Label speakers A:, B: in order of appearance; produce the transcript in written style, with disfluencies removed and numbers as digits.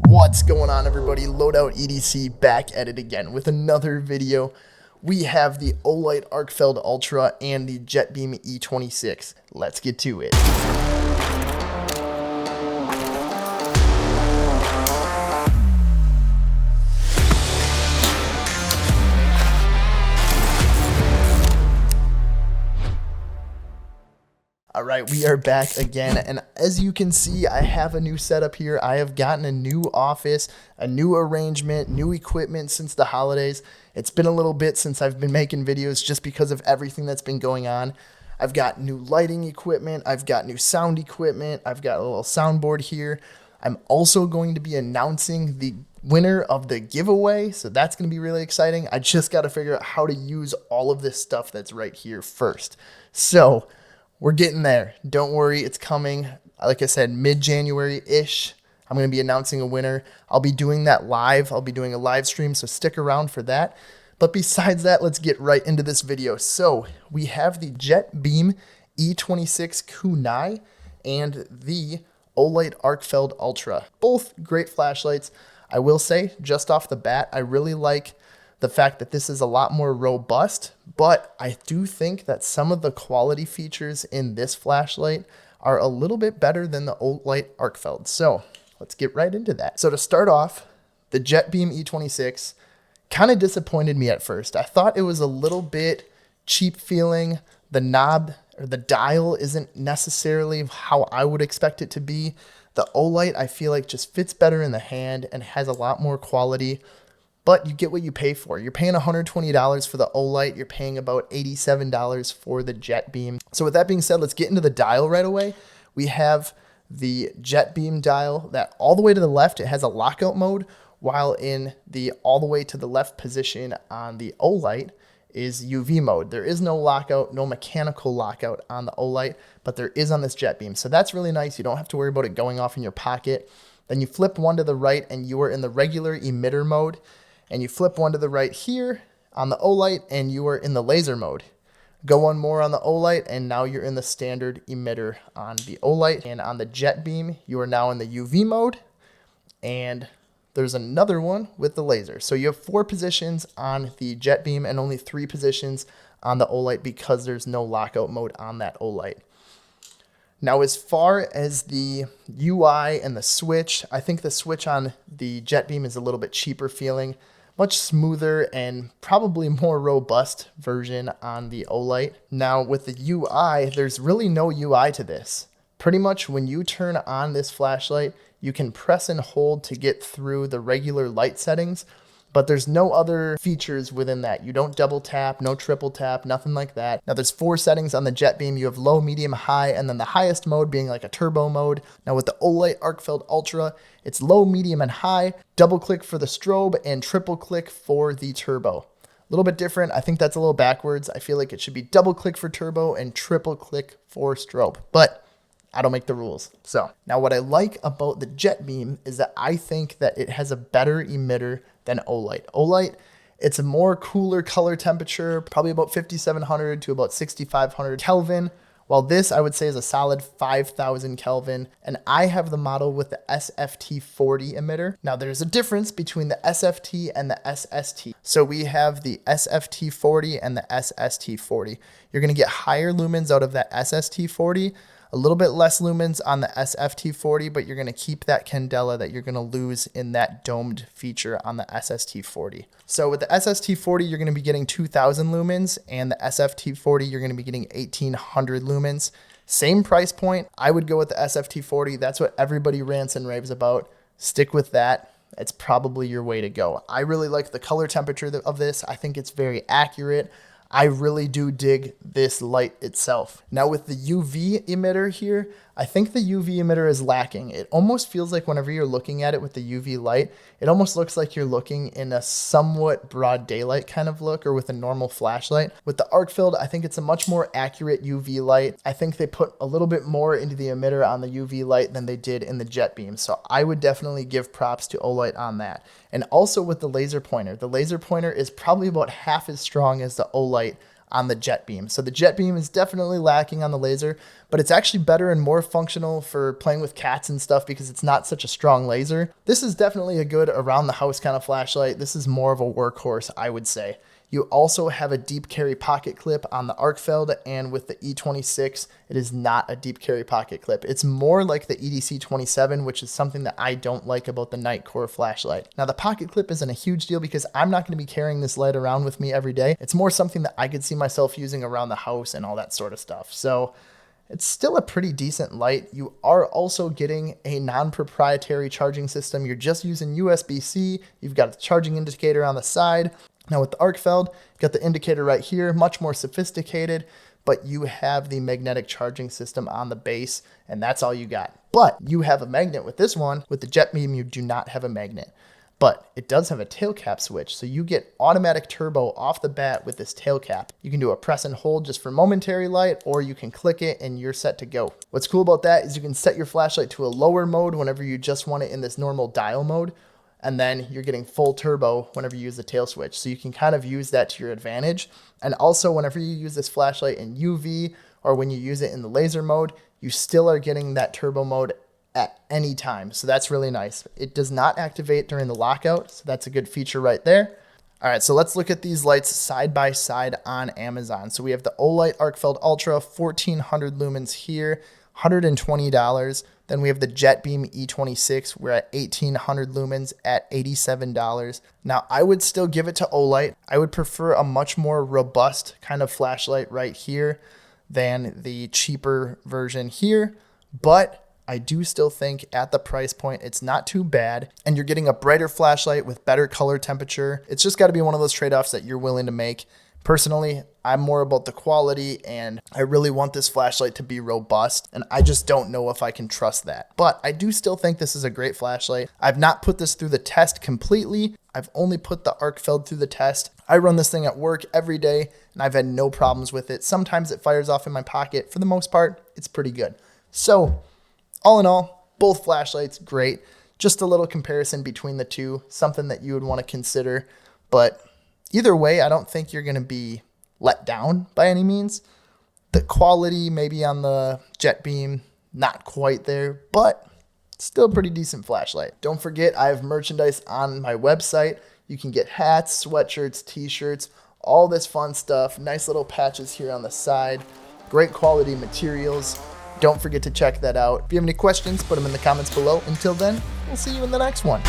A: What's going on, everybody? Loadout EDC back at it again with another video. We have the Olight Arkfeld Ultra and the Jetbeam E26. Let's get to it. All right, we are back again, and as you can see, I have a new setup here. I have gotten a new office, a new arrangement, new equipment since the holidays. It's been a little bit since I've been making videos just because of everything that's been going on. I've got new lighting equipment, I've got new sound equipment, I've got a little soundboard here. I'm also going to be announcing the winner of the giveaway, so that's going to be really exciting. I just got to figure out how to use all of this stuff that's right here first. So we're getting there. Don't worry, it's coming. Like I said, mid-January-ish, I'm going to be announcing a winner. I'll be doing that live. I'll be doing a live stream, so stick around for that. But besides that, let's get right into this video. So we have the Jetbeam E26 Kunai and the Olight Arkfeld Ultra. Both great flashlights. I will say, just off the bat, I really like the fact that this is a lot more robust, but I do think that some of the quality features in this flashlight are a little bit better than the Olight Arkfeld. So let's get right into that. So to start off, the Jetbeam E26 kind of disappointed me at first. I thought it was a little bit cheap feeling. The knob or the dial isn't necessarily how I would expect it to be. The Olight, I feel like, just fits better in the hand and has a lot more quality. But you get what you pay for. You're paying $120 for the Olight. You're paying about $87 for the Jetbeam. So with that being said, let's get into the dial right away. We have the Jetbeam dial that all the way to the left, it has a lockout mode, while in the all the way to the left position on the Olight is UV mode. There is no lockout, no mechanical lockout on the Olight, but there is on this Jetbeam. So that's really nice. You don't have to worry about it going off in your pocket. Then you flip one to the right and you are in the regular emitter mode. And you flip one to the right here on the Olight and you are in the laser mode. Go one more on the Olight and now you're in the standard emitter on the Olight. And on the Jetbeam, you are now in the UV mode. And there's another one with the laser. So you have 4 positions on the Jetbeam and only 3 positions on the Olight because there's no lockout mode on that Olight. Now, as far as the UI and the switch, I think the switch on the Jetbeam is a little bit cheaper feeling, much smoother and probably more robust version on the Olight. Now, with the UI, there's really no UI to this. Pretty much when you turn on this flashlight, you can press and hold to get through the regular light settings, but there's no other features within that. You don't double tap, no triple tap, nothing like that. Now there's 4 settings on the Jetbeam. You have low, medium, high, and then the highest mode being like a turbo mode. Now with the Olight Arkfeld Ultra, it's low, medium, and high. Double click for the strobe and triple click for the turbo. A little bit different. I think that's a little backwards. I feel like it should be double click for turbo and triple click for strobe, but I don't make the rules. So now what I like about the Jetbeam is that I think that it has a better emitter than Olight. Olight, it's a more cooler color temperature, probably about 5,700 to about 6,500 Kelvin, while this I would say is a solid 5,000 Kelvin, and I have the model with the SFT40 emitter. Now there's a difference between the SFT and the SST. So we have the SFT40 and the SST40. You're gonna get higher lumens out of that SST40, a little bit less lumens on the SFT40, but you're going to keep that candela that you're going to lose in that domed feature on the SST40. So with the SST40, you're going to be getting 2,000 lumens, and the SFT40, you're going to be getting 1,800 lumens. Same price point. I would go with the SFT40. That's what everybody rants and raves about. Stick with that. It's probably your way to go. I really like the color temperature of this. I think it's very accurate. I really do dig this light itself. Now with the UV emitter here, I think the UV emitter is lacking. It almost feels like whenever you're looking at it with the UV light, it almost looks like you're looking in a somewhat broad daylight kind of look or with a normal flashlight. With the Arkfeld, I think it's a much more accurate UV light. I think they put a little bit more into the emitter on the UV light than they did in the Jetbeam. So I would definitely give props to Olight on that. And also with the laser pointer is probably about half as strong as the Olight on the Jetbeam. So the Jetbeam is definitely lacking on the laser, but it's actually better and more functional for playing with cats and stuff because it's not such a strong laser. This is definitely a good around the house kind of flashlight. This is more of a workhorse, I would say. You also have a deep carry pocket clip on the Arkfeld, and with the E26, it is not a deep carry pocket clip. It's more like the EDC 27, which is something that I don't like about the Nightcore flashlight. Now, the pocket clip isn't a huge deal because I'm not going to be carrying this light around with me every day. It's more something that I could see myself using around the house and all that sort of stuff. So it's still a pretty decent light. You are also getting a non-proprietary charging system. You're just using USB-C. You've got a charging indicator on the side. Now with the Arkfeld, you've got the indicator right here, much more sophisticated, but you have the magnetic charging system on the base, and that's all you got. But you have a magnet with this one. With the Jetbeam, you do not have a magnet, but it does have a tail cap switch, so you get automatic turbo off the bat with this tail cap. You can do a press and hold just for momentary light, or you can click it and you're set to go. What's cool about that is you can set your flashlight to a lower mode whenever you just want it in this normal dial mode, and then you're getting full turbo whenever you use the tail switch. So you can kind of use that to your advantage. And also whenever you use this flashlight in UV or when you use it in the laser mode, you still are getting that turbo mode at any time. So that's really nice. It does not activate during the lockout, so that's a good feature right there. All right, so let's look at these lights side by side on Amazon. So we have the Olight Arkfeld Ultra, 1400 lumens here, $120. Then we have the Jetbeam E26. We're at 1800 lumens at $87. Now, I would still give it to Olight. I would prefer a much more robust kind of flashlight right here than the cheaper version here, but I do still think at the price point, it's not too bad, and you're getting a brighter flashlight with better color temperature. It's just got to be one of those trade-offs that you're willing to make. Personally, I'm more about the quality, and I really want this flashlight to be robust, and I just don't know if I can trust that. But I do still think this is a great flashlight. I've not put this through the test completely. I've only put the Arkfeld through the test. I run this thing at work every day, and I've had no problems with it. Sometimes it fires off in my pocket. For the most part, it's pretty good. So, all in all, both flashlights, great. Just a little comparison between the two, something that you would want to consider, but either way, I don't think you're going to be let down by any means. The quality maybe on the Jetbeam, not quite there, but still a pretty decent flashlight. Don't forget, I have merchandise on my website. You can get hats, sweatshirts, t-shirts, all this fun stuff. Nice little patches here on the side. Great quality materials. Don't forget to check that out. If you have any questions, put them in the comments below. Until then, we'll see you in the next one.